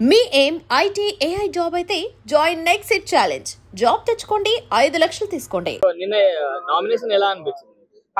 మీ ఏం IT AI job అయితే join next it challenge. Job తెచ్చుకోండి, 5 లక్షలు తీసుకోండి. నిన్న నామినేషన్ ఎలా అనిపించింది?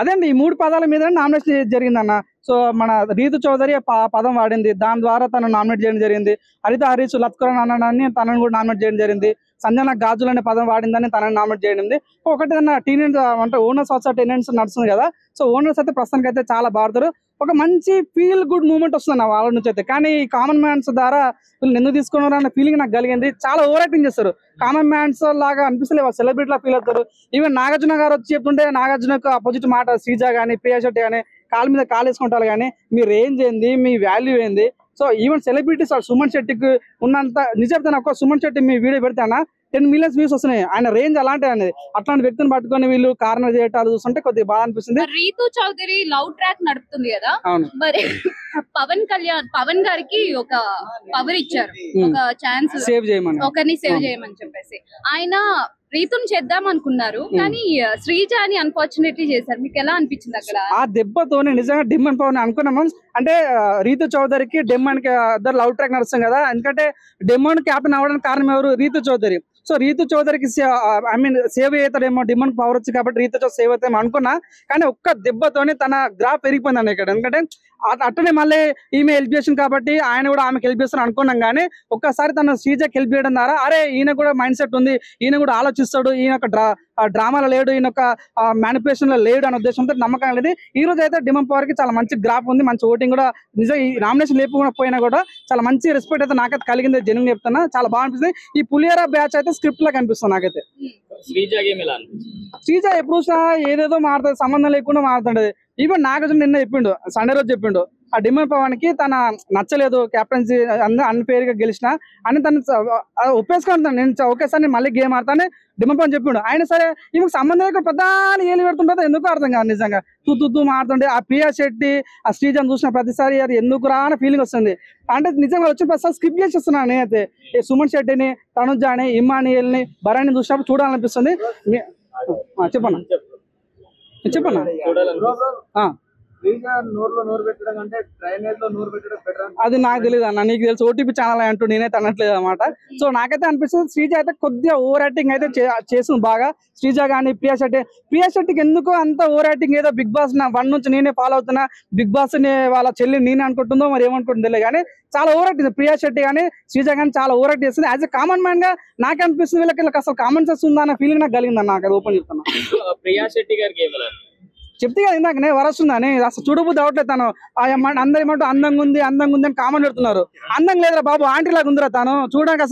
అదేండి ఈ 3 పదాల మీద నామినేషన్ జరిగిందన్న. సో మన రీతు చౌదరి పదం వాడింది, దాని ద్వారా తను నామినేట్ చేయడం జరిగింది. హరిత హరీష్ లత్కరన్ అన్నాడని తనను కూడా నామినేట్ చేయడం జరిగింది. సంజన గాజులు అనే పదం వాడిందని తనని నామినేట్ చేయడం. ఒకటి టీనేజ్ అంటే ఓనర్స్ వచ్చా టెనెంట్స్ నడుస్తుంది కదా. సో ఓనర్స్ అయితే ప్రస్తుతానికి అయితే చాలా బాగుతారు. ఒక మంచి ఫీల్ గుడ్ మూమెంట్ వస్తుంది వాళ్ళ నుంచి అయితే. కానీ ఈ కామన్ మ్యాన్స్ ద్వారా వీళ్ళు ఎందుకు తీసుకున్నారు అన్న ఫీలింగ్ నాకు కలిగింది. చాలా ఓవర్ యాక్టింగ్ చేస్తారు, కామన్ మ్యాన్స్ లాగా అనిపిస్తలేదు, సెలబ్రిటీ లా ఫీల్ అవుతారు. ఈవెన్ నాగార్జున గారు వచ్చి చెప్తుంటే నాగార్జునకు అపోజిట్ మాట శ్రీజ కానీ ప్రియా శెట్టి కానీ కాళ్ళ మీద కాలు వేసుకుంటారు. కానీ మీ రేంజ్ ఏంది, మీ వాల్యూ ఏంది? సో ఈవెన్ సెలబ్రిటీస్ సుమన్ శెట్టికి ఉన్నంత నిజం ఒక సుమన్ శెట్టి మీ వీడియో పెడితేనా 10 మిలియన్స్ వ్యూస్ వస్తున్నాయి. ఆయన రేంజ్ అలాంటి అనేది. అట్లాంటి వ్యక్తిని పట్టుకొని వీళ్ళు కారణం చేయటాలు చూస్తుంటే కొద్దిగా బాగా అనిపిస్తుంది. రీతు చౌదరి లవ్ ట్రాక్ నడుపుతుంది కదా, మరి పవన్ గారికి ఒక పవర్ ఇచ్చారు, ఒక ఛాన్స్ సేవ్ చేయమని, ఒకరిని సేవ్ చేయమని చెప్పేసి ఆయన రీతుని చేద్దాం అనుకున్నారు. కానీ శ్రీజ అని అన్ఫార్చునేట్లీ చేశారు. మీకు ఎలా అనిపించింది అక్కడ? ఆ దెబ్బతోనే నిజంగా డిమ్ అండ్ పవన్ అనుకున్నాము. అంటే రీతు చౌదరికి డెమ్మన్ కి ఇద్దరు లవ్ ట్రాక్ నడుస్తుంది కదా. ఎందుకంటే డెమ్మన్ క్యాప్టెన్ అవ్వడానికి కారణం ఎవరు? రీతు చౌదరి. సో రీతు చౌదరికి సేవ్ అవుతాడేమో, డిమాండ్ పవర్ వచ్చి కాబట్టి రీతు చౌదరి సేవ్ అవుతామో అనుకున్నా. కానీ ఒక్క దెబ్బతోనే తన గ్రాఫ్ పెరిగిపోయిందండి ఇక్కడ. ఎందుకంటే అట్టనే మళ్ళీ ఈమె హెల్ప్ చేసింది కాబట్టి ఆయన కూడా ఆమెకు హెల్ప్ చేస్తాను అనుకున్నాం. కానీ ఒక్కసారి తన శ్రీజకి హెల్ప్ చేయడం ద్వారా అరే ఈయన కూడా మైండ్ సెట్ ఉంది, ఈయన కూడా ఆలోచిస్తాడు, ఈయన ఒక డ్రామాలో లేడు, ఈయన ఒక మ్యానిపులేషన్ లో లేడు అనే ఉద్దేశంతో నమ్మకం అనేది. ఈ రోజు అయితే డిమాండ్ పవర్ కి చాలా మంచి గ్రాఫ్ ఉంది, మంచి ఓటింగ్ కూడా. నిజం ఈ నామినేషన్ లేకపోయినా కూడా చాలా మంచి రెస్పెక్ట్ అయితే నాకైతే కలిగింది. జనం చెప్తున్నా, చాలా బాగా అనిపిస్తుంది. ఈ పులియరా బ్యాచ్ అయితే స్క్రిప్ట్ లా కనిపిస్తుంది నాకైతే. శ్రీజ ఎప్పుడు ఏదేదో మారుతుంది, సంబంధం లేకుండా మారుతుంటది. ఈవెన్ నాగార్జున నిన్న చెప్పిండు, సండే రోజు చెప్పిండు, ఆ డిమాండ్ పవన్ కి తన నచ్చలేదు క్యాప్టెన్సీ అన్ఫేర్ గా గెలిచిన అని తను ఒప్పేసుకుంటాను. నేను ఒకేసారి నేను మళ్ళీ గేమ్ ఆడతానే డిమాండ్ పవన్ చెప్పిండు. ఆయన సరే ఈమెకు సంబంధం లేకుండా ప్రధాని ఏలు పెడుతుంటే ఎందుకు అర్థం కాదు. నిజంగా తూ మారుతుండే ఆ ప్రియా శెట్టి ఆ శ్రీజను చూసిన ప్రతిసారి అది ఎందుకు రా అనే ఫీలింగ్ వస్తుంది. అంటే నిజంగా వచ్చిన ప్రతిసారి స్కిప్ చేసేస్తున్నాను నేనైతే. సుమన్ శెట్టిని, తనుజ అని, ఇమ్మానియల్ని, భరణి చూసినప్పుడు చూడాలనిపిస్తుంది. చెప్పన్నా అది నాకు తెలియదు అన్న, నీకు తెలుసు. ఓటీపీ ఛానల్ అంటూ నేనైతే అనట్లేదు అనమాట. సో నాకైతే అనిపిస్తుంది శ్రీజ అయితే కొద్దిగా ఓవర్ యాక్టింగ్ అయితే చేస్తుంది బాగా. శ్రీజ కానీ ప్రియా శెట్టికి ఎందుకో అంత ఓవర్ యాక్టింగ్, ఏదో బిగ్ బాస్ 1 నుంచి నేనే ఫాలో అవుతున్నా, బిగ్ బాస్ ని వాళ్ళ చెల్లి నేనే అనుకుంటుందో మరి ఏమనుకుంటుందో తెలియదు. కానీ చాలా ఓవర్ యాక్టింగ్ ప్రియా శెట్టి కానీ శ్రీజ కానీ చాలా ఓవర్ యాక్ట్ చేస్తుంది. యాజ్ ఎ కామన్ మ్యాన్ గా నాకు అనిపిస్తుంది వీళ్ళకి అసలు కామన్ సెన్స్ ఉందా అనే ఫీలింగ్ నాకు కలిగింది అన్న. నాకు ఓపెన్ చెప్తున్నా. ప్రియా శెట్టి గారికి చెప్తే కదా ఇందాక నేను వరస్తుందని అసలు చూడబుద్ధి అవట్లేదు. తను అందరు ఏమంటూ అందంగా ఉంది అని కామెంట్ పెడుతున్నారు. అందం లేదురా బాబు, ఆంటీ లాగా ఉందిరా తను చూడడానికి.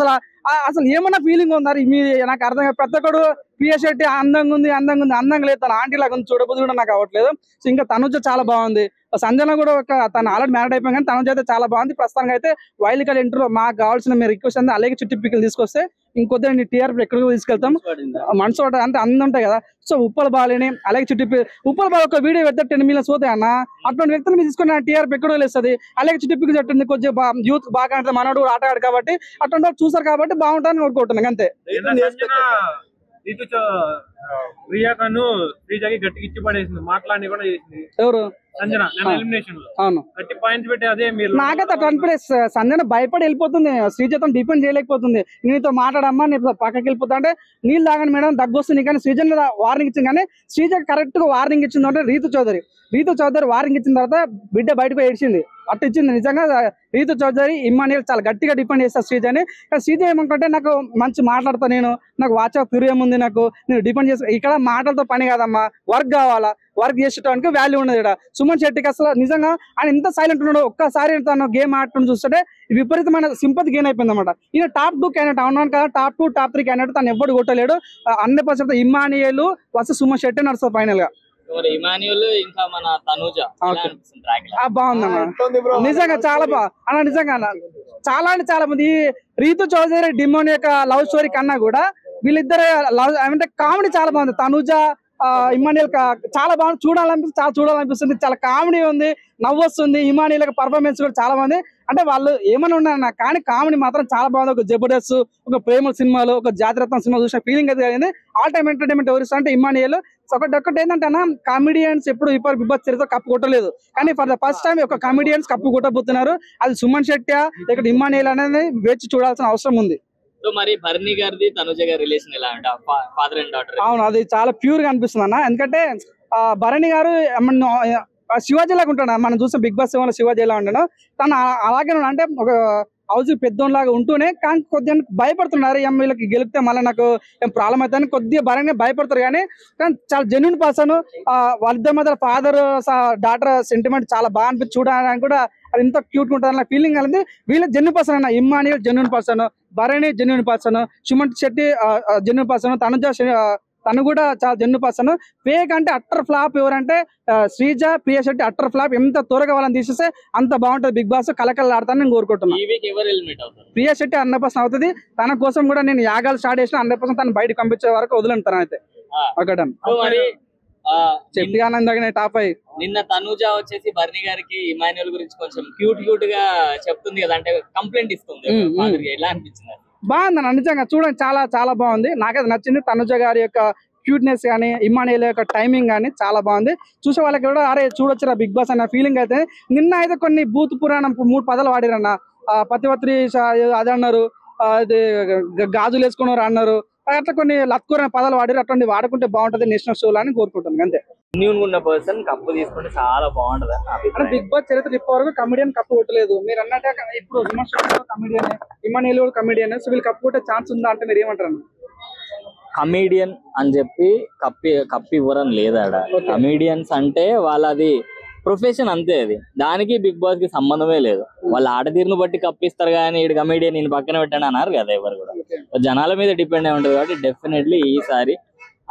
అసలు ఏమన్నా ఫీలింగ్ ఉందా మీ? నాకు అర్థం కాదు. ప్రతి ఒక్కడు ప్రియా శెట్టి అందంగా ఉంది అందంగా లేదు, తను ఆంటీ లాగా ఉంది, చూడబుద్ధి కూడా నాకు అవ్వట్లేదు. సో ఇంకా తనుజ చాలా బాగుంది. సంజన కూడా తను ఆల్రెడీ మ్యారేడ్ అయిపోయింది, కానీ తనుజ అయితే చాలా బాగుంది. ప్రస్తుతానికి అయితే వైల్డ్ కార్డ్ ఎంట్రీలో మాకు కావాల్సిన మీ రిక్వెస్ట్ అంతా అలాగే చుట్టి పిక్కలు తీసుకొస్తే ఇంకొద్ది టీఆర్పీ ఎక్కడికి తీసుకెళ్తాం. మనసు అంటే అందం ఉంటాయి కదా. సో ఉప్పల బాలిని అలాగే చుట్టి ఉప్పల బాల్ ఒక వీడియో పెడితే 10 మిలియన్స్ పోతాయి అన్న. అటువంటి వ్యక్తులు మీరు తీసుకుని టీఆర్పీ ఎక్కడో లేస్తుంది. అలాగే చుట్టి పిక్కలు చెట్టుంది, కొంచెం యూత్ బాగా అంటే మనోడు ఆట ఆడు కాబట్టి అటువంటి వాళ్ళు చూసారు కాబట్టి బాగుంటుందని కోరుకుంటున్నాను అంతే. ప్రియాకను శ్రీజకి గట్టిగా ఇచ్చి పడేసింది, మాట్లాడి కూడా చేసింది ఎవరు? సంజన ఎలిమినేషన్ లో. అవును, గట్టి పాయింట్స్ పెట్టి అదే మీరు. నాకైతే అట్లా అనిపిస్తుంది. సంజన భయపడి వెళ్ళిపోతుంది, శ్రీజతో డిపెండ్ చేయలేకపోతుంది. నీతో మాట్లాడమ్మా, నీ పక్కకి వెళ్ళిపోతా అంటే నీళ్ళు తాగండి మేడం దగ్గు వస్తుంది. కానీ శ్రీజన్ వార్నింగ్ ఇచ్చింది. కానీ శ్రీజ కరెక్ట్ గా వార్నింగ్ ఇచ్చింది అంటే రీతు చౌదరి వార్నింగ్ ఇచ్చిన తర్వాత బిడ్డ బయటకు ఏడ్చింది. అట్టు ఇచ్చింది నిజంగా. రీతు చౌదరి ఇమ్మానియల్ చాలా గట్టిగా డిపెండ్ చేస్తారు శ్రీజని. కానీ శ్రీజ ఏమంటే నాకు మంచి మాట్లాడతా, నాకు వాచా ప్యూరియం ఉంది, నేను డిపెండ్ చేస్తా. ఇక్కడ మాటలతో పని కాదమ్మా, వర్క్ కావాలా, వర్క్ చేసేటానికి వాల్యూ ఉండదు ఇక్కడ. సుమన్ శెట్టికి అసలు నిజంగా ఆయన ఎంత సైలెంట్ ఉన్నాడు. ఒక్కసారి తను గేమ్ ఆడటం చూస్తుంటే విపరీతమైన సింపతి గెయిన్ అయిపోయింది అనమాట. ఈయన టాప్ 2 క్యాండిడేట్ అవునాను కదా, టాప్ 2 టాప్ 3 క్యాండిడేట్ తను ఎవ్వడు కొట్టలేడు. 100% ఇమ్మానియల్ వర్సెస్ సుమన్ శెట్టి నడుస్తుంది ఫైనల్ గా. బాగుందన్న, నిజంగా చాలా బాగా నిజంగా చాలా అంటే చాలా మంది రీతు చౌదరి డిమోన్ యొక్క లవ్ స్టోరీ కన్నా కూడా వీళ్ళిద్దరు లవ్ అంటే కామెడీ చాలా బాగుంది. తనుజ ఇమానియల్ చాలా బాగుంది, చాలా చూడాలనిపిస్తుంది. చాలా కామెడీ ఉంది, నవ్వు వస్తుంది. ఇమానియల్ పర్ఫార్మెన్స్ కూడా చాలా బాగుంది. అంటే వాళ్ళు ఏమైనా ఉన్నా కానీ కామెడీ మాత్రం చాలా బాగుంది. ఒక జబర్దస్త్, ఒక ప్రేమ సినిమాలు, ఒక జాతిరత్నం సినిమా చూసిన ఫీలింగ్ అయితే కలిగింది. ఆల్ టైమ్ ఎంటర్టైన్మెంట్ ఎవరు అంటే ఇమ్మానియల్. ఒకటి ఏంటంటే కామెడియన్స్ ఎప్పుడు ఇప్పుడు బిగ్ బాస్ చరిత్ర కప్పు కొట్టలేదు, కానీ ఫర్ ద ఫస్ట్ టైం ఒక కామెడియన్స్ కప్పు కొట్టబోతున్నారు. అది సుమన్ శెట్టి ఇక్కడ ఇమ్మానియల్ అనేది వేచి చూడాల్సిన అవసరం ఉంది. సో మరి భరణి గారిది తనుజ గారి రిలేషన్ ఎలా అంటే ఫాదర్ అండ్ డాటర్? అవును, అది చాలా ప్యూర్ గా అనిపిస్తుంది అన్న. ఎందుకంటే భరణి గారు శివాజీ లాగా ఉంటాడు. మనం చూసిన బిగ్ బాస్ ఏమో శివాజీ ఎలా ఉంటాడు, తను అలాగే అంటే ఒక హౌస్ పెద్దోళ్ళలాగా ఉంటూనే కానీ కొద్దిగా భయపడుతున్నారు. వీళ్ళకి గెలిపితే మళ్ళీ నాకు ఏం ప్రాబ్లం అవుతుందని కొద్దిగా భరంగా భయపడతారు. కానీ చాలా జెన్యున్ పర్సన్. వాళ్ళిద్దరి మధ్య ఫాదర్ డాటర్ సెంటిమెంట్ చాలా బాగా అనిపించి చూడడానికి కూడా అది ఎంత క్యూట్ గా ఉంటుంది ఫీలింగ్ అనేది. వీళ్ళ జెన్యున్ పర్సన్ అన్న. Emmanuel genuine person, Bharani genuine person, Suman Shetty genuine person, తను కూడా చాలా జెన్యున్ పర్సన్. ఫేక్ అంటే అట్టర్ ఫ్లాప్ ఎవరంటే శ్రీజ, ప్రియా శెట్టి అట్టర్ ఫ్లాప్. ఎంత త్వరగా వాళ్ళని తీసేస్తే అంత బాగుంటుంది బిగ్ బాస్. కలకలలాడతాను నేను కోరుకుంటున్నాను. ప్రియా శెట్టి 100% అవుతుంది. తన కోసం కూడా నేను యాగాలు స్టార్ట్ చేసిన 100% తను బయటకు పంపించే వరకు వదిలేను. తను అయితే చెట్టిగానందగిన టాప్ అయ్యి నిన్న తనుజ వచ్చేసి భరణి గారికి ఇమాన్యుల్ గురించి కొంచెం క్యూట్ గా చెప్తుంది కదా, అంటే కంప్లైంట్ ఇస్తుంది. ఎలా అనిపించింది? బాగుంది నిజంగా చూడండి, చాలా చాలా బాగుంది. నాకైతే నచ్చింది. తనుజ గారి యొక్క క్యూట్నెస్ కానీ ఇమ్మానియల్ యొక్క టైమింగ్ కానీ చాలా బాగుంది. చూసే వాళ్ళకి కూడా అరే చూడొచ్చురా బిగ్ బాస్ అన్న ఫీలింగ్ అయితే. నిన్న అయితే కొన్ని బూత్ పురాణం 3 పదాలు వాడిరన్న. పతివత్రి అది అన్నారు, అది గాజులు వేసుకున్నారు అన్నారు, అట్లా కొన్ని లత్కూర పదాలు వాడారు. అటువంటి వాడుకుంటే బాగుంటది నేషనల్ షోలో అని కోరుకుంటాను. అంతే. ఉన్న పర్సన్ కప్పు తీసుకుంటే చాలా బాగుంటది. బిగ్ బాస్ చరిత్ర ఇప్పటివరకు కమెడియన్ కప్పు కొట్టలేదు. మీరు అన్నట్టు ఇప్పుడు కమెడియన్, ఇమ్మానియల్ కూడా కమెడియన్. సో వీళ్ళు కప్పు కొట్టే ఛాన్స్ ఉందా అంటే మీరు ఏమంటారు? కమెడియన్ అని చెప్పి కప్పు ఇవ్వరని లేదాడ. కమెడియన్స్ అంటే వాళ్ళది ప్రొఫెషన్ అంతే. అది దానికి బిగ్ బాస్ కి సంబంధమే లేదు. వాళ్ళ ఆడతీరును బట్టి కప్పిస్తారు కానీ ఇటు కమెడియన్ నేను పక్కన పెట్టాను అన్నారు కదా ఎవరు కూడా. జనాల మీద డిపెండ్ అయి ఉంటుంది కాబట్టి డెఫినెట్లీ ఈసారి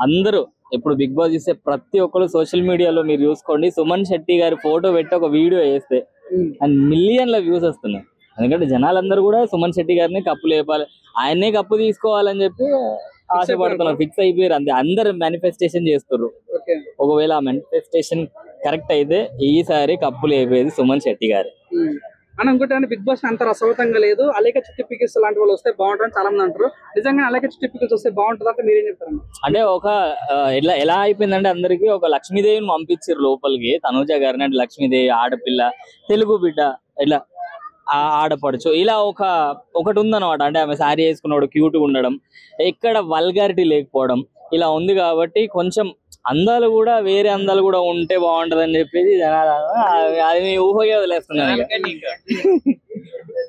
అందరూ ఇప్పుడు బిగ్ బాస్ చూస్తే ప్రతి ఒక్కరు సోషల్ మీడియాలో మీరు చూసుకోండి, సుమన్ శెట్టి గారి ఫోటో పెట్టి ఒక వీడియో వేస్తే అండ్ మిలియన్ల వ్యూస్ వస్తున్నాయి. ఎందుకంటే జనాలందరూ కూడా సుమన్ శెట్టి గారిని కప్పు లేపాలి, ఆయన్నే కప్పు తీసుకోవాలని చెప్పి ఆశపడుతున్నారు. ఫిక్స్ అయిపోయారు అంతే. అందరు మేనిఫెస్టేషన్ చేస్తారు. ఒకవేళ ఆ మేనిఫెస్టేషన్ కరెక్ట్ అయితే ఈసారి కప్పు లేపేది సుమన్ శెట్టి గారు. అని అనుకుంటే బిగ్ బాస్ అంత రసవతంగా లేదు. అలాగే చిట్టి పికిల్స్ లాంటి వాళ్ళు వస్తే బాగుంటుంది చాలా మంది అంటారు. నిజంగా అలాగే చిట్టి పికిల్స్ వస్తే బాగుంటుంది అంటే మీరేం చెప్తారు? అంటే ఒక ఎలా అయిపోయిందంటే అందరికి ఒక లక్ష్మీదేవిని పంపించారు లోపలికి. తనుజ గారిని అంటే లక్ష్మీదేవి ఆడపిల్ల, తెలుగు బిడ్డ, ఇట్లా ఆడపడుచు, ఇలా ఒకటి ఉందన్నమాట. అంటే ఆమె శారీ వేసుకున్నాడు, క్యూట్ గా ఉండడం, ఎక్కడ వల్గారిటీ లేకపోవడం ఇలా ఉంది. కాబట్టి కొంచెం అందాలు కూడా వేరే అందాలు కూడా ఉంటే బాగుంటది అని చెప్పేసి జనాలు అది ఊహగా వదిలేస్తున్నారు.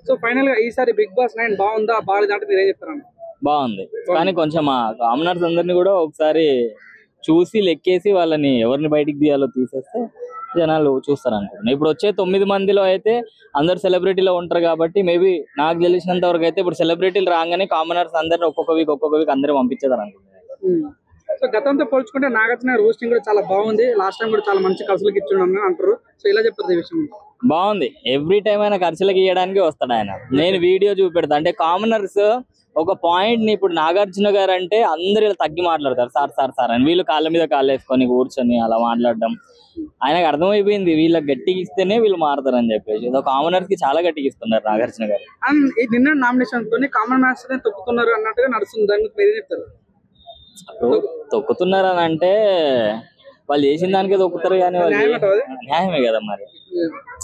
సో ఫైనల్ గా ఈసారి బిగ్ బాస్ 9 బాగుందా బాగాలేదా అంటే మీరేం చెప్తారు? బాగుంది, కానీ కొంచెం ఆ కామనర్స్ అందరినీ కూడా ఒకసారి చూసి లెక్కేసి వాళ్ళని ఎవరిని బయటికి తీయాలో తీసేస్తే జనాలు చూస్తారు అనుకుంటున్నాను. ఇప్పుడు వచ్చే 9 మందిలో అయితే అందరు సెలబ్రిటీలో ఉంటారు కాబట్టి మేబీ నాకు తెలిసినంత వరకు అయితే ఇప్పుడు సెలబ్రిటీలు రాగానే కామనర్స్ అందరిని ఒక్కొక్క వీక్ అందరూ పంపించేదారు అనుకుంటున్నాను. సో గతంతో పోల్చుకుంటే నాగార్జున రోస్టింగ్ కూడా చాలా బాగుంది. లాస్ట్ టైం కూడా చాలా మంచి ఖర్చులకు ఇచ్చిండు అంటారు. సో ఇలా చెప్తారు ఈ విషయం? బాగుంది. ఎవ్రీ టైం ఆయన ఖర్చులకు ఇవ్వడానికి వస్తాడు ఆయన. నేను వీడియో చూపెడతా. అంటే కామనర్స్ ఒక పాయింట్ ని ఇప్పుడు నాగార్జున గారు అంటే అందరు ఇలా తగ్గి మాట్లాడతారు, సార్ అని. వీళ్ళు కాళ్ళ మీద కాళ్ళు వేసుకొని కూర్చొని అలా మాట్లాడడం ఆయనకు అర్థమైపోయింది. వీళ్ళకి గట్టిగా ఇస్తేనే వీళ్ళు మారుతారు అని చెప్పేసి కామనర్స్ కి చాలా గట్టిగా ఇస్తున్నారు నాగార్జున గారు. నిన్న నామినేషన్ తోని కామన్ మ్యాచ్ తొక్కుతున్నారు అన్నట్టుగా నడుస్తుంది. దానికి మీరు చెప్తారు? తొక్కుతున్నారు అని అంటే వాళ్ళు చేసిన దానికే తొక్కుతారు కానీ వాళ్ళు న్యాయమే కదా మరి.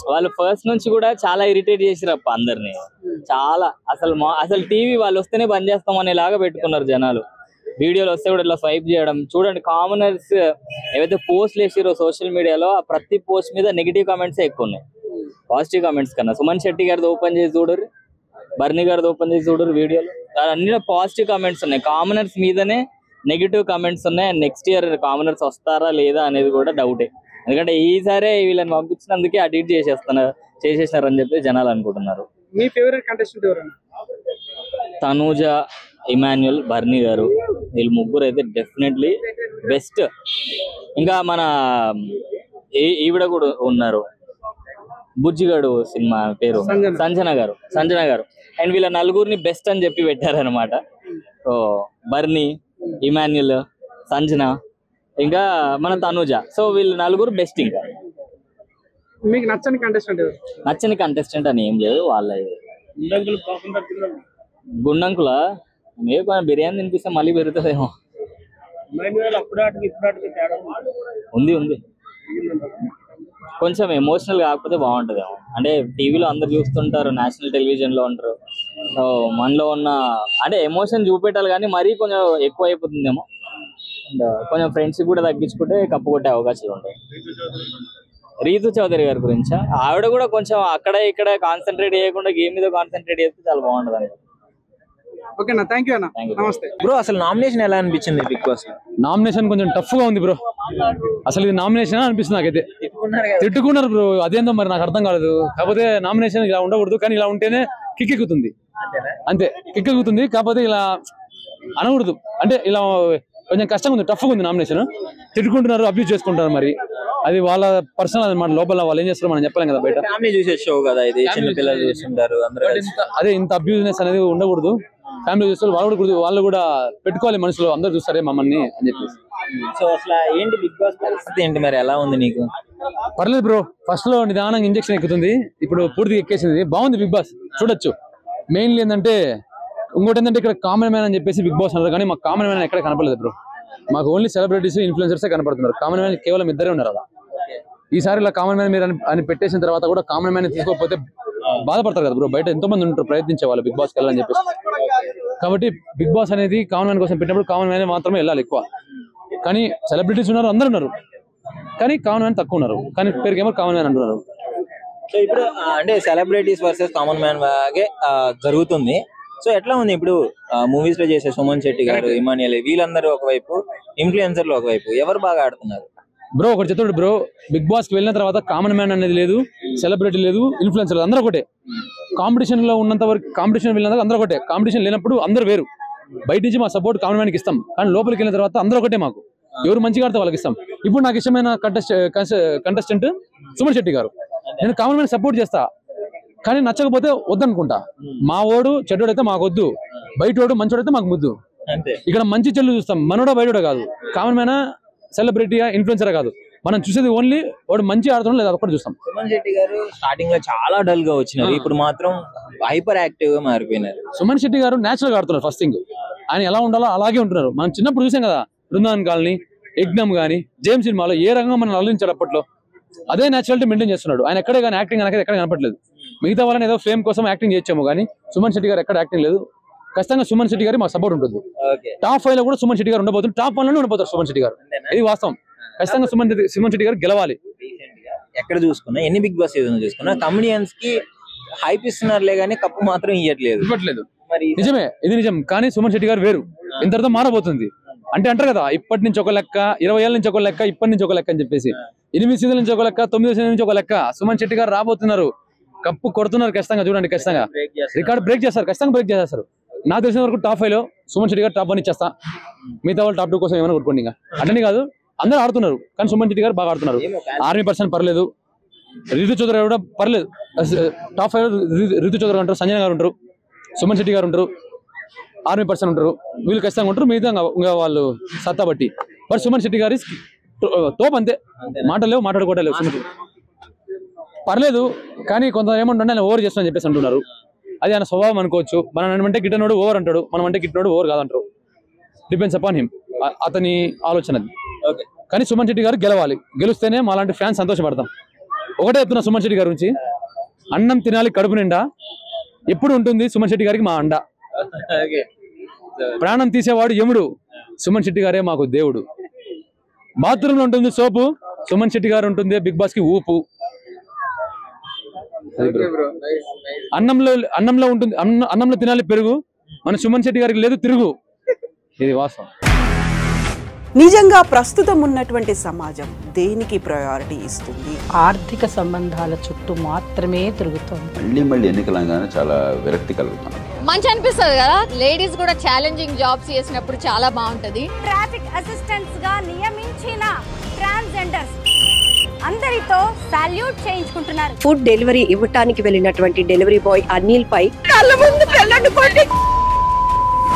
వాళ్ళు ఫస్ట్ నుంచి కూడా చాలా ఇరిటేట్ చేసిరప్ప అందరినీ. చాలా అసలు టీవీ వాళ్ళు వస్తేనే బంద్ చేస్తాం అనేలాగా పెట్టుకున్నారు జనాలు. వీడియోలు వస్తే కూడా ఇట్లా స్వైప్ చేయడం చూడండి. కామనర్స్ ఏవైతే పోస్ట్లు వేసిరో సోషల్ మీడియాలో ఆ ప్రతి పోస్ట్ మీద నెగిటివ్ కామెంట్స్ ఎక్కువ ఉన్నాయి పాజిటివ్ కామెంట్స్ కన్నా. సుమన్ శెట్టి గారిది ఓపెన్ చేసి చూడరు, భరణి గారిది ఓపెన్ చేసి చూడరు, వీడియోలు అన్ని పాజిటివ్ కామెంట్స్ ఉన్నాయి. కామనర్స్ మీదనే నెగిటివ్ కామెంట్స్ ఉన్నాయి. నెక్స్ట్ ఇయర్ కామనర్స్ వస్తారా లేదా అనేది కూడా డౌటే. ఎందుకంటే ఈసారి వీళ్ళని పంపించినందుకే అడిట్ చేసేసినారని చెప్పి జనాలు అనుకుంటున్నారు. మీ ఫేవరెట్ కంటెస్టెంట్ ఎవరైనా? తనూజ, ఇమాన్యుల్, భరణి గారు, వీళ్ళు ముగ్గురు అయితే డెఫినెట్లీ బెస్ట్. ఇంకా మన ఈవిడ కూడా ఉన్నారు, బుజ్జిగాడు సినిమా పేరు సంజన గారు. అండ్ వీళ్ళ నలుగురిని బెస్ట్ అని చెప్పి పెట్టారనమాట. సో భరణి, ఇమాన్యుల్, సంజన, ఇంకా మన తనూజ. సో వీళ్ళు నలుగురు బెస్ట్. ఇంకా మీకు నచ్చని కంటెస్టెంట్? నచ్చని కంటెస్టెంట్ అని ఏం లేదు, వాళ్ళ గుండంకుల మేము కొంచెం బిర్యానీ తినిపిస్తే మళ్ళీ పెరుగుతుందేమో. ఉంది ఉంది, కొంచెం ఎమోషనల్ కాకపోతే బాగుంటుందేమో. అంటే టీవీలో అందరు చూస్తుంటారు, నేషనల్ టెలివిజన్ లో ఉంటారు, సో మనలో ఉన్న అంటే ఎమోషన్ చూపెట్టాలి కానీ మరీ కొంచెం ఎక్కువ అయిపోతుందేమో. కొంచెం ఫ్రెండ్స్ కూడా తగ్గించుకుంటే కప్పు కొట్టే అవకాశాలు ఉంటాయి. రీతు చౌదరి గారి గురించి ఆవిడ కూడా కొంచెం అక్కడ ఇక్కడ కాన్సన్ట్రేట్ చేయకుండా గేమ్ మీద కాన్సన్ట్రేట్ చేస్తే చాలా బాగుంటుంది అని. ఓకేనా, థ్యాంక్ యూ అన్న, నమస్తే బ్రో. అసలు నామినేషన్ ఎలా అనిపించింది బిగ్ బాస్? నామినేషన్ కొంచెం టఫ్ గా ఉంది బ్రో. అసలు ఇది నామినేషన్ అనిపిస్తుంది నాకైతే. తిట్టుకున్నారు బ్రో, అదేందో మరి నాకు అర్థం కాలేదు. కాకపోతే నామినేషన్ ఇలా ఉండకూడదు, కానీ ఇలా ఉంటేనే కిక్ ఎక్కుతుంది, అంతే కిక్ ఎక్కుతుంది. కాకపోతే ఇలా అనకూడదు, అంటే ఇలా కొంచెం కష్టంగా ఉంది, టఫ్ గా ఉంది నామినేషన్. తిట్టుకుంటున్నారు, అబ్యూజ్ చేసుకుంటారు, మరి అది వాళ్ళ పర్సనల్ అన్నమాట. లోపల వాళ్ళు ఏం చేస్తారో మనం చెప్పలేం కదా, బయట ఫ్యామిలీ చూసే షో కదా ఇది, చిన్న పిల్లలు చూస్తుంటారు అందరూ. అదే ఇంత అబ్యూజ్నెస్ అనేది ఉండకూడదు. ఫ్యామిలీ చూస్తారు, వాళ్ళు కూడా పెట్టుకోవాలి మనసులో, అందరు చూస్తారే మమ్మల్ని అని చెప్పేసి. సో అసలు ఏంటి బిగ్ బాస్ పరిస్థితి ఏంటి మరి, ఎలా ఉంది నీకు? పర్లేదు బ్రో, ఫస్ట్ లో నిదానంగా ఇంజెక్షన్ ఎక్కుతుంది, ఇప్పుడు పూర్తిగా ఎక్కేసింది. బాగుంది బిగ్ బాస్, చూడొచ్చు. మెయిన్లీ ఏంటంటే ఇంకోటి ఏంటంటే ఇక్కడ కామన్ మ్యాన్ అని చెప్పేసి బిగ్ బాస్ అన్నారు, కానీ మాకు కామన్ మ్యాన్ ఎక్కడ కనపడలేదు బ్రో. మాకు ఓన్లీ సెలబ్రిటీస్, ఇన్ఫ్లుయెన్సర్స్ కనపడుతున్నారు. కామన్ మ్యాన్ కేవలం ఇద్దరే ఉన్నారు అలా. ఈసారి ఇలా కామన్ మ్యాన్ మీరు అని పెట్టేసిన తర్వాత కూడా కామన్ మ్యాన్ తీసుకోకపోతే బాధపడతారు కదా బ్రో. బయట ఎంతో మంది ఉంటారు ప్రయత్నించే వాళ్ళు బిగ్ బాస్కి వెళ్ళాలని చెప్పేసి. కాబట్టి బిగ్ బాస్ అనేది కామన్ మ్యాన్ కోసం పెట్టినప్పుడు కామన్ మ్యాన్ మాత్రమే వెళ్ళాలి ఎక్కువ. కానీ సెలబ్రిటీస్ ఉన్నారు, అందరు ఉన్నారు, కానీ కామన్ మ్యాన్ తక్కువ ఉన్నారు. కానీ పేరుకేమో కామన్ మ్యాన్ అంటున్నారు. సో ఇప్పుడు అంటే సెలబ్రిటీస్ వర్సెస్ కామన్ మ్యాన్ లాగే జరుగుతుంది. సో ఎట్లా ఉంది ఇప్పుడు మూవీస్ లో చేసే సుమన్ శెట్టి గారు, ఇమానియల్, వీళ్ళందరూ ఒకవైపు, ఇన్ఫ్లుయెన్సర్లు ఒకవైపు, ఎవరు బాగా ఆడుతున్నారు బ్రో? ఒకటి చెప్తాడు బ్రో, బిగ్ బాస్ కి వెళ్ళిన తర్వాత కామన్ మ్యాన్ అనేది లేదు, సెలబ్రిటీ లేదు, ఇన్ఫ్లుయెన్సర్ అందరూ ఒకటే. కాంపిటీషన్ లో ఉన్నంత వరకు, కాంపిటీషన్ వెళ్ళినంత అందరూ ఒకటే. కాంపిటీషన్ లేనప్పుడు అందరూ వేరు. బయట నుంచి మా సపోర్ట్ కామన్ మ్యాన్ కి ఇస్తాం, కానీ లోపలికి వెళ్ళిన తర్వాత అందరూ ఒకటే. మాకు ఎవరు మంచిగా ఆడితే వాళ్ళకి ఇస్తాం. ఇప్పుడు నాకు ఇష్టమైన కంటెస్టెంట్ సుమన్ శెట్టి గారు. నేను కామన్ మ్యాన్ సపోర్ట్ చేస్తా, కానీ నచ్చకపోతే వద్దనుకుంటా. మా ఓడు చెడ్డోడైతే మాకు వద్దు, బయటోడు మంచోడైతే మాకు ముద్దు. ఇక్కడ మంచి చెల్లు చూస్తాం, మనోడా బయటోడా కాదు. కామన్ మ్యాన్ సెలబ్రిటీగా, ఇన్ఫ్లుయెన్సర్ కాదు, మనం చూసేది ఓన్లీ వాడు మంచి ఆడుతున్నాం లేదా ఒకటి చూస్తాం. సుమన్ శెట్టి గారు స్టార్టింగ్ లో చాలా డల్ గా వచ్చినారు, ఇప్పుడు మాత్రం హైపర్ యాక్టివ్ గా మారిపోయినారు. సుమన్ శెట్టి గారు నేచురల్ గా ఆడుతున్నారు. ఫస్ట్ థింగ్, ఆయన ఎలా ఉండాలో అలాగే ఉంటున్నారు. మనం చిన్నప్పుడు చూసాం కదా, బృందావన్ కాలనీ, యజ్ఞం గానీ, జేమ్స్ సినిమాలో ఏ రంగం మనం అల్లించాడు అప్పట్లో, అదే నేచురాలిటీ మెయింటైన్ చేస్తున్నాడు ఆయన. ఎక్కడే కానీ యాక్టింగ్ అనేది ఎక్కడ కనపడలేదు. మిగతా వాళ్ళని ఏదో ఫేమ్ కోసం యాక్టింగ్ చేయొచ్చాము, కానీ సుమన్ శెట్టి గారు ఎక్కడ యాక్టింగ్ లేదు. ఖచ్చితంగా సుమన్ శెట్టి గారి మాకు సపోర్ట్ ఉంటుంది. టాప్ 5 లో కూడా సుమన్ శెట్టి గారు ఉండబోతుంది, టాప్ 1 లోనే ఉండబోతారు సుమన్ శెట్టి గారు. ఇది వాస్తవం. ఖచ్చితంగా సుమన్ శెట్టి గారు గెలవాలి. ఎక్కడ చూసుకున్నా, ఎన్ని బిగ్ బాస్ సీజన్ చూసుకున్నా కమెడియన్స్ కి హైప్ ఇస్తున్నారులే కానీ కప్పు మాత్రం ఇవ్వట్లేదు. నిజమే, ఇది నిజం. కానీ సుమన్ శెట్టి గారు వేరు, ఇంతటితో మారబోతుంది. అంటే అంటారు కదా, ఇప్పటి నుంచి ఒక లెక్క, 20 ఏళ్ళ నుంచి ఒక లెక్క, ఇప్పటి నుంచి ఒక లెక్క అని చెప్పేసి. 8 సీజన్ల నుంచి ఒక లెక్క, 9 సీజన్ నుంచి ఒక లెక్క. సుమన్ శెట్టి గారు రాబోతున్నారు, కప్పు కొడుతున్నారు ఖచ్చితంగా. చూడండి, ఖచ్చితంగా రికార్డ్ బ్రేక్ చేస్తారు, ఖచ్చితంగా బ్రేక్ చేస్తారు. నాకు తెలిసిన వరకు టాప్ 5 లో సుమన్ శెట్టి గారు టాప్ 1 ఇచ్చేస్తా. మిగతా వాళ్ళు టాప్ 2 కోసం ఏమైనా కొట్టుకోండి. ఇంకా అట్లనే కాదు, అందరూ ఆడుతున్నారు, కానీ సుమన్ శెట్టి గారు బాగా ఆడుతున్నారు. ఆర్మీ పర్సన్ పర్లేదు, రితు చౌదరి కూడా పర్లేదు. టాప్ 5 లో రితు చౌదరి ఉంటారు, సంజయ్ గారు ఉంటారు, సుమన్ శెట్టి గారు ఉంటారు, ఆర్మీ పర్సన్ ఉంటారు. వీళ్ళు ఖచ్చితంగా ఉంటారు, మిగతా ఇంకా వాళ్ళు సత్తా బట్టి. బట్ సుమన్ శెట్టి గారి తోపు అంతే, మాటలేవు, మాట్లాడుకోవట్లేదు. సుమన్ శెట్టి పర్లేదు, కానీ కొంత ఏమంటుండే ఆయన ఓవర్ చేస్తామని చెప్పేసి అంటున్నారు. అది ఆయన స్వభావం అనుకోవచ్చు. మనం అంటే గిట్టనోడు ఓవర్ అంటాడు, మనం అంటే గిట్టనోడు ఓవర్ కాదంటారు. డిపెండ్స్ అపాన్ హిమ్, అతని ఆలోచన. కానీ సుమన్ శెట్టి గారు గెలవాలి, గెలిస్తేనే మాలాంటి ఫ్యాన్స్ సంతోషపడతాం. ఒకటే చెప్తున్నా సుమన్ శెట్టి గారి గురించి, అన్నం తినాలి కడుపు నిండా, ఎప్పుడు ఉంటుంది సుమన్ శెట్టి గారికి మా అండ. ప్రాణం తీసేవాడు యముడు, సుమన్ శెట్టి గారే మాకు దేవుడు. బాత్రూంలో ఉంటుంది సోపు, సుమన్ శెట్టి గారు ఉంటుంది బిగ్ బాస్ కి ఊపు. అన్నంలో ఉంటుంది, అన్నంలో తినాలి పెరుగు, మన సుమన్ శెట్టి గారికి లేదు తిరుగు. ఇది వాస్తవం. నిజంగా ప్రస్తుతం ఉన్నటువంటి సమాజం దేనికి ప్రయారిటీ ఇస్తుంది? ఆర్థిక సంబంధాల చుట్టూ మాత్రమే తిరుగుతుంది. మళ్ళీ ఎన్నికలంగానే చాలా విరక్తి కలుగుతున్నాం. మంచి అనిపిస్తుంది కదా, లేడీస్ కూడా ఛాలెంజింగ్ జాబ్స్ చేసినప్పుడు చాలా బాగుంటది. ట్రాఫిక్ అసిస్టెంట్స్ గా నియమించిన ట్రాన్స్జెండర్స్ అందరితో సాల్యూట్ చేయించుకుంటున్నారు. ఫుడ్ డెలివరీ ఇవ్వటానికి వెళ్ళినటువంటి డెలివరీ బాయ్ అనిల్ పై కళ్ళ ముందు పెళ్ళండి